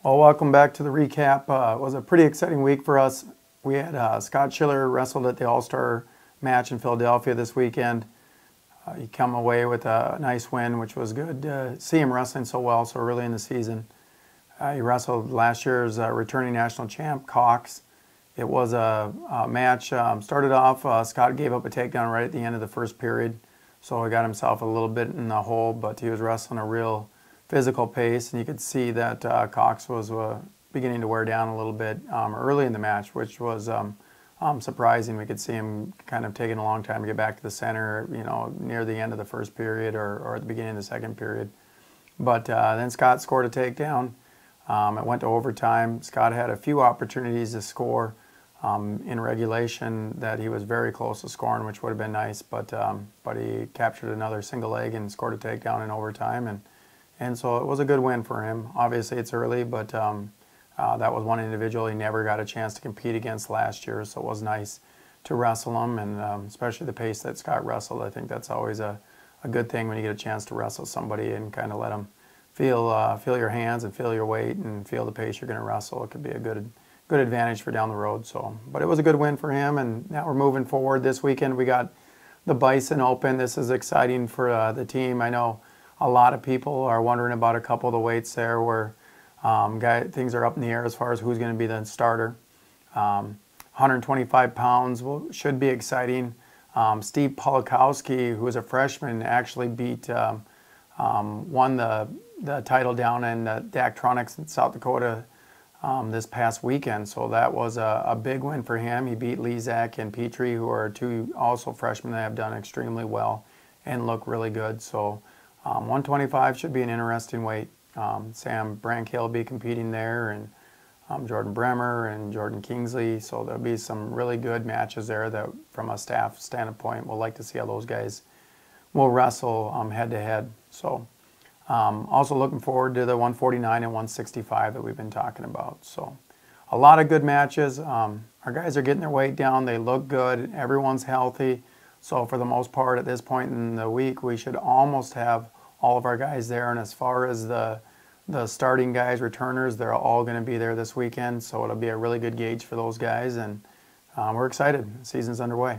Well, welcome back to the recap. It was a pretty exciting week for us. We had Scott Schiller wrestled at the All-Star match in Philadelphia this weekend. He came away with a nice win, which was good to see him wrestling so well so early in the season. He wrestled last year's returning national champ, Cox. It was a match, started off, Scott gave up a takedown right at the end of the first period, so he got himself a little bit in the hole, but he was wrestling a real physical pace, and you could see that Cox was beginning to wear down a little bit early in the match, which was surprising. We could see him kind of taking a long time to get back to the center, near the end of the first period or at the beginning of the second period. But then Scott scored a takedown. It went to overtime. Scott had a few opportunities to score in regulation that he was very close to scoring, which would have been nice, but he captured another single leg and scored a takedown in overtime, and so it was a good win for him. Obviously it's early, but that was one individual he never got a chance to compete against last year, so it was nice to wrestle him, and especially the pace that Scott wrestled. I think that's always a good thing when you get a chance to wrestle somebody and kind of let them feel your hands and feel your weight and feel the pace you're going to wrestle. It could be a good advantage for down the road. So, but it was a good win for him, and now we're moving forward. This weekend we got the Bison Open. This is exciting for the team. I know a lot of people are wondering about a couple of the weights there where things are up in the air as far as who's going to be the starter. 125 pounds should be exciting. Steve Polakowski, who is a freshman, actually won the title down in Daktronics in South Dakota this past weekend, so that was a big win for him. He beat Lezak and Petrie, who are two also freshmen that have done extremely well and look really good. So 125 should be an interesting weight. Sam Brankill will be competing there, and Jordan Bremer and Jordan Kingsley, so there'll be some really good matches there that from a staff standpoint we'll like to see how those guys will wrestle head to head. So also looking forward to the 149 and 165 that we've been talking about. So a lot of good matches. Our guys are getting their weight down. They look good. Everyone's healthy. So for the most part at this point in the week, we should almost have all of our guys there. And as far as the starting guys, returners, they're all going to be there this weekend. So it'll be a really good gauge for those guys. And we're excited. The season's underway.